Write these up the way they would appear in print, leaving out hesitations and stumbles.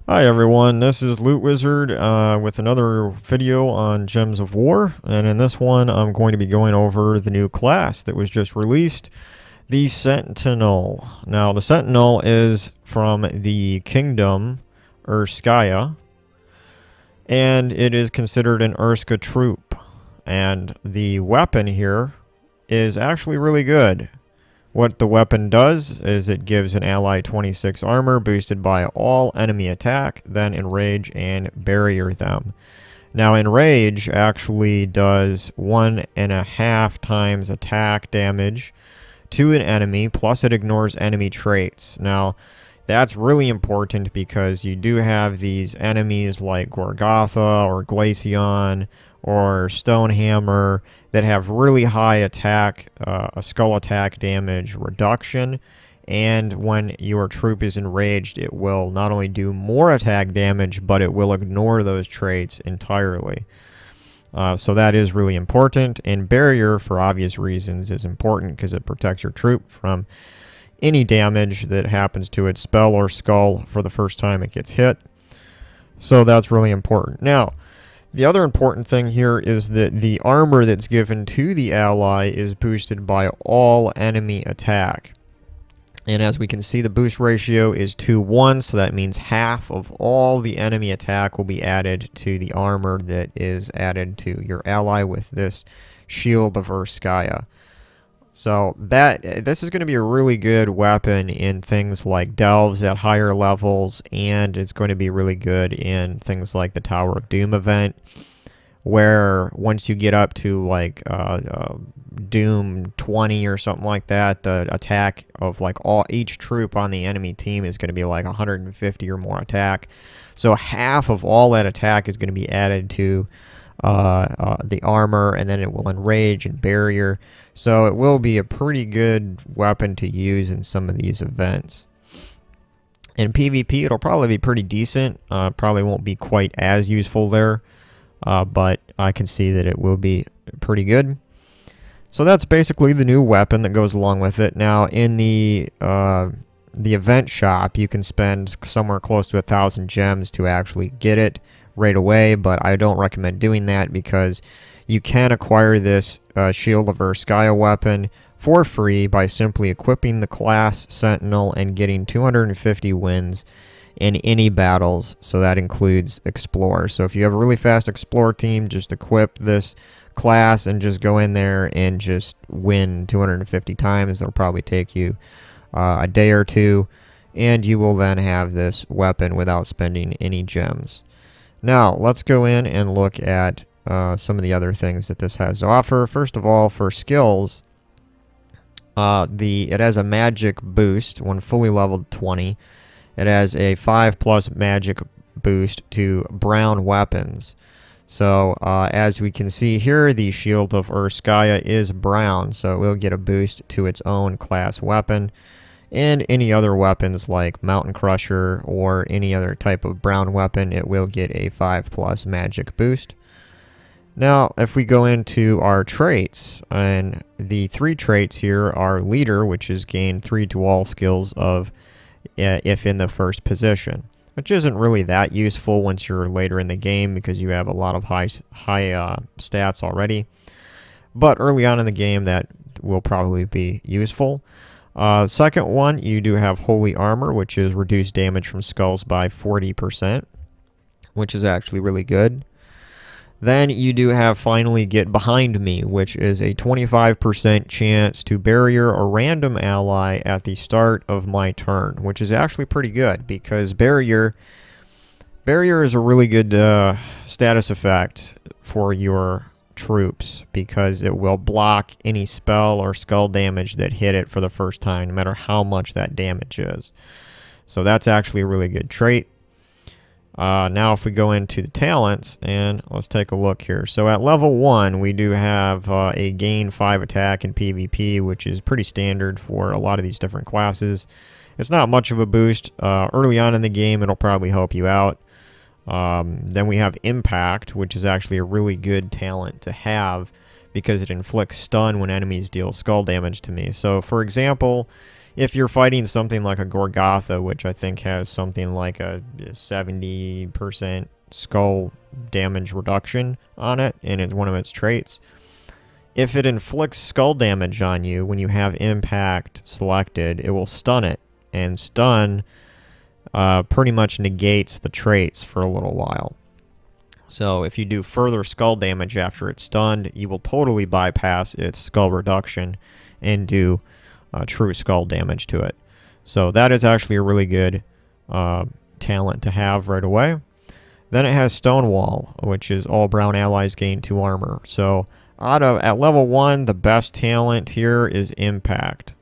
Hi everyone, this is Loot Wizard with another video on Gems of War, and in this one I'm going to be going over the new class that was just released, the Sentinel. Now the Sentinel is from the Kingdom Urskaya, and it is considered an Urska troop, and the weapon here is actually really good. What the weapon does is it gives an ally 26 armor boosted by all enemy attack, then enrage and barrier them. Now enrage actually does 1.5 times attack damage to an enemy, plus it ignores enemy traits. Now that's really important because you do have these enemies like Gorgotha or Glaceon or Stonehammer that have really high attack, a skull attack damage reduction, and when your troop is enraged, it will not only do more attack damage, but it will ignore those traits entirely. So that is really important, and barrier, for obvious reasons, is important because it protects your troop from any damage that happens to its spell or skull for the first time it gets hit. So that's really important. Now, the other important thing here is that the armor that's given to the ally is boosted by all enemy attack. And as we can see, the boost ratio is 2:1, so that means half of all the enemy attack will be added to the armor that is added to your ally with this Shield of Urskaya. So this is going to be a really good weapon in things like delves at higher levels, and it's going to be really good in things like the Tower of Doom event, where once you get up to like Doom 20 or something like that, the attack of like each troop on the enemy team is going to be like 150 or more attack. So half of all that attack is going to be added to the armor, and then it will enrage and barrier. So it will be a pretty good weapon to use in some of these events. In PvP, it'll probably be pretty decent. Probably won't be quite as useful there, but I can see that it will be pretty good. So that's basically the new weapon that goes along with it. Now, in the event shop, you can spend somewhere close to 1,000 gems to actually get it right away, but I don't recommend doing that because you can acquire this Shield of Urskaya weapon for free by simply equipping the class Sentinel and getting 250 wins in any battles, so that includes Explorer. So if you have a really fast Explorer team, just equip this class and just go in there and just win 250 times. It'll probably take you a day or two, and you will then have this weapon without spending any gems. Now, let's go in and look at some of the other things that this has to offer. First of all, for skills, it has a magic boost when fully leveled 20. It has a 5+ magic boost to brown weapons. So, as we can see here, the Shield of Urskaya is brown, so it will get a boost to its own class weapon. And any other weapons like Mountain Crusher or any other type of brown weapon, it will get a 5+ magic boost. Now, if we go into our traits, and the 3 traits here are Leader, which is gain 3 to all skills of if in the first position, which isn't really that useful once you're later in the game because you have a lot of high stats already. But early on in the game, that will probably be useful. Second one, you do have Holy Armor, which is reduced damage from skulls by 40%, which is actually really good. Then you do have finally Get Behind Me, which is a 25% chance to barrier a random ally at the start of my turn, which is actually pretty good because barrier is a really good status effect for your troops because it will block any spell or skull damage that hit it for the first time, no matter how much that damage is. So that's actually a really good trait. Now if we go into the talents, and let's take a look here. So at level 1, we do have a gain 5 attack in PvP, which is pretty standard for a lot of these different classes. It's not much of a boost. Early on in the game, it'll probably help you out. Then we have Impact, which is actually a really good talent to have because it inflicts stun when enemies deal skull damage to me. So for example, if you're fighting something like a Gorgotha, which I think has something like a 70% skull damage reduction on it, and it's one of its traits. If it inflicts skull damage on you when you have impact selected, it will stun it, and stun pretty much negates the traits for a little while. So if you do further skull damage after it's stunned, you will totally bypass its skull reduction and do true skull damage to it. So that is actually a really good talent to have right away. Then it has Stonewall, which is all brown allies gain 2 armor. So at level 1, the best talent here is Impact.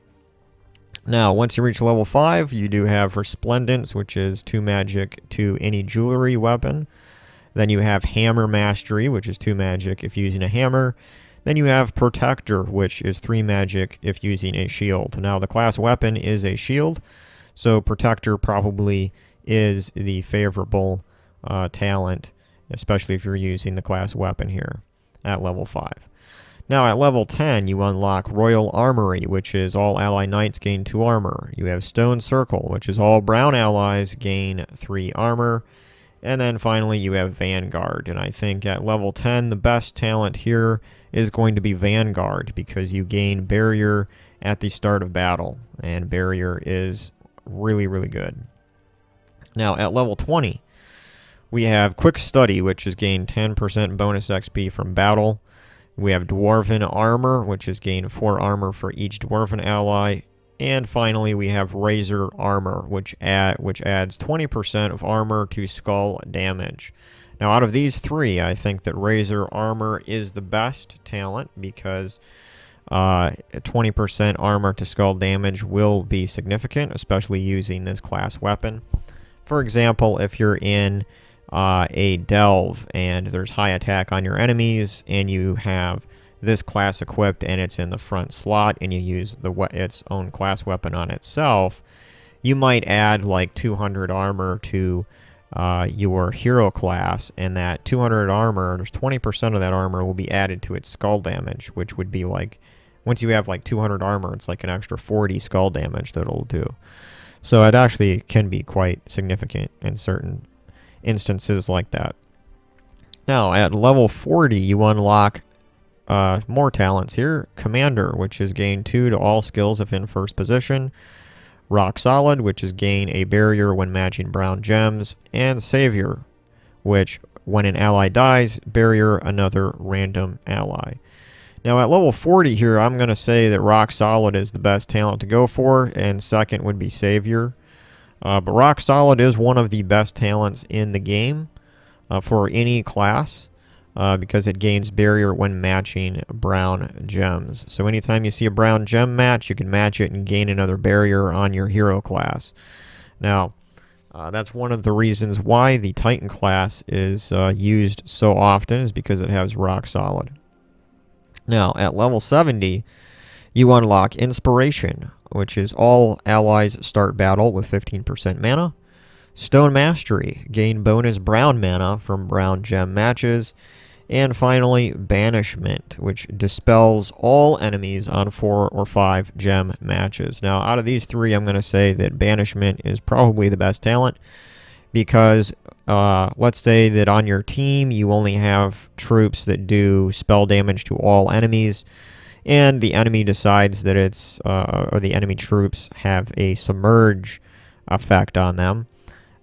Now, once you reach level 5, you do have Resplendence, which is 2 magic to any jewelry weapon. Then you have Hammer Mastery, which is 2 magic if using a hammer. Then you have Protector, which is 3 magic if using a shield. Now, the class weapon is a shield, so Protector probably is the favorable talent, especially if you're using the class weapon here at level 5. Now, at level 10, you unlock Royal Armory, which is all ally knights gain 2 armor. You have Stone Circle, which is all brown allies gain 3 armor. And then finally, you have Vanguard. And I think at level 10, the best talent here is going to be Vanguard, because you gain Barrier at the start of battle. And Barrier is really, really good. Now, at level 20, we have Quick Study, which is gain 10% bonus XP from battle. We have Dwarven Armor, which is gain 4 armor for each Dwarven ally. And finally, we have Razor Armor, which adds 20% of armor to skull damage. Now, out of these 3, I think that Razor Armor is the best talent, because 20% armor to skull damage will be significant, especially using this class weapon. For example, if you're in a delve and there's high attack on your enemies, and you have this class equipped and it's in the front slot, and you use its own class weapon on itself, you might add like 200 armor to your hero class, and that 200 armor, there's 20% of that armor will be added to its skull damage, which would be like, once you have like 200 armor, it's like an extra 40 skull damage that it'll do. So it actually can be quite significant in certain instances like that. Now, at level 40, you unlock more talents here. Commander, which is gain 2 to all skills if in first position. Rock Solid, which is gain a barrier when matching brown gems. And Savior, which when an ally dies, barrier another random ally. Now, at level 40 here, I'm going to say that Rock Solid is the best talent to go for, and second would be Savior. But Rock Solid is one of the best talents in the game for any class, because it gains barrier when matching brown gems. So anytime you see a brown gem match, you can match it and gain another barrier on your hero class. Now, that's one of the reasons why the Titan class is used so often, is because it has Rock Solid. Now, at level 70, you unlock Inspiration, which is all allies start battle with 15% mana. Stone Mastery, gain bonus brown mana from brown gem matches. And finally, Banishment, which dispels all enemies on 4 or 5 gem matches. Now, out of these 3, I'm going to say that Banishment is probably the best talent, because let's say that on your team you only have troops that do spell damage to all enemies, and the enemy decides that it's, or the enemy troops have a submerge effect on them.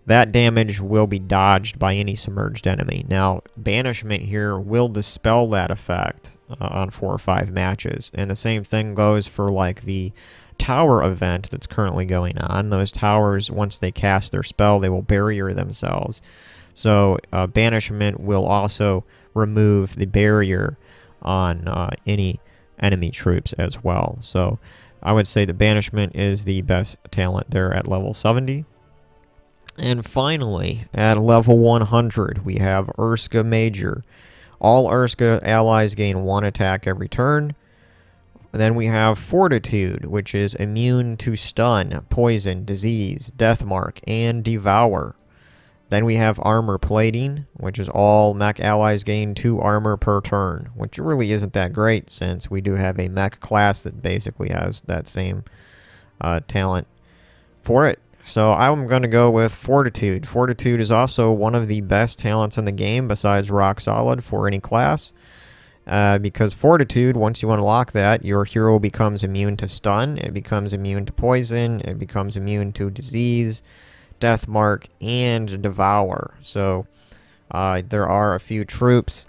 That damage will be dodged by any submerged enemy. Now, Banishment here will dispel that effect on 4 or 5 matches. And the same thing goes for like the tower event that's currently going on. Those towers, once they cast their spell, they will barrier themselves. So Banishment will also remove the barrier on any enemy troops as well. So I would say the Banishment is the best talent there at level 70. And finally, at level 100, we have Urska Major. All Urska allies gain 1 attack every turn. Then we have Fortitude, which is immune to stun, poison, disease, death mark, and devour. Then we have Armor Plating, which is all mech allies gain 2 armor per turn, which really isn't that great, since we do have a mech class that basically has that same talent for it. So I'm going to go with Fortitude. Fortitude is also one of the best talents in the game besides Rock Solid for any class. Because Fortitude, once you unlock that, your hero becomes immune to stun, it becomes immune to poison, it becomes immune to disease, death mark, and devour. So there are a few troops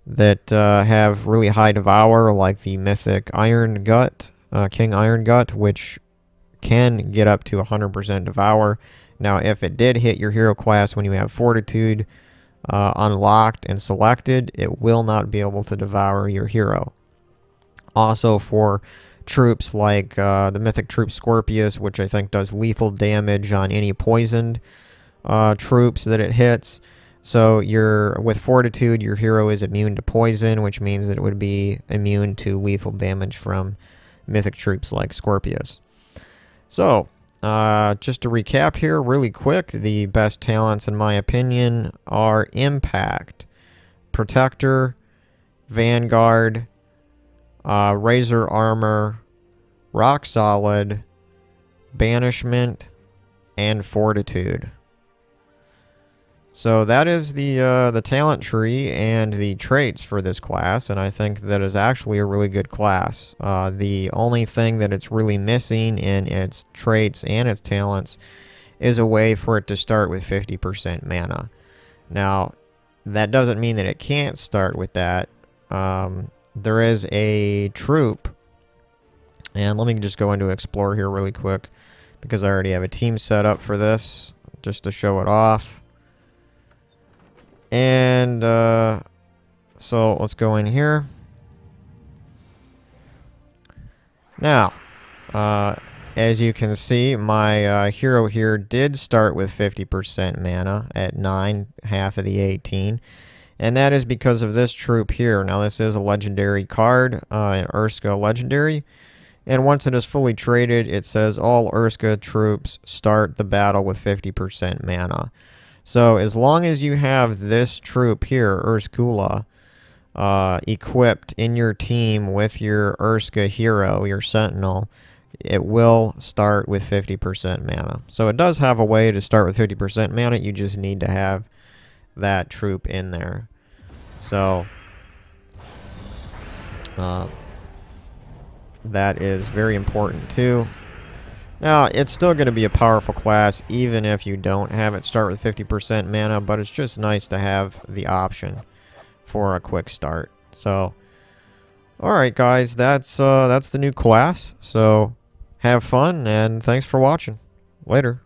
that have really high devour, like the mythic Iron Gut, King Iron Gut, which can get up to 100% devour. Now, if it did hit your hero class when you have Fortitude unlocked and selected, it will not be able to devour your hero. Also, for troops like the mythic troop Scorpius, which I think does lethal damage on any poisoned troops that it hits. So with Fortitude, your hero is immune to poison, which means that it would be immune to lethal damage from mythic troops like Scorpius. So, just to recap here really quick, the best talents in my opinion are Impact, Protector, Vanguard, Razor Armor, Rock Solid, Banishment, and Fortitude. So that is the talent tree and the traits for this class, and I think that is actually a really good class. The only thing that it's really missing in its traits and its talents is a way for it to start with 50% mana. Now, that doesn't mean that it can't start with that. There is a troop, and let me just go into Explore here really quick, because I already have a team set up for this, just to show it off. And so let's go in here. Now, as you can see, my hero here did start with 50% mana at 9, half of the 18. And that is because of this troop here. Now, this is a legendary card, an Urska legendary. And once it is fully traded, it says all Urska troops start the battle with 50% mana. So as long as you have this troop here, Urskula, equipped in your team with your Urska hero, your Sentinel, it will start with 50% mana. So it does have a way to start with 50% mana, you just need to have that troop in there. So that is very important too. Now, it's still going to be a powerful class, even if you don't have it start with 50% mana, but it's just nice to have the option for a quick start. So, alright guys, that's the new class, so have fun, and thanks for watching. Later.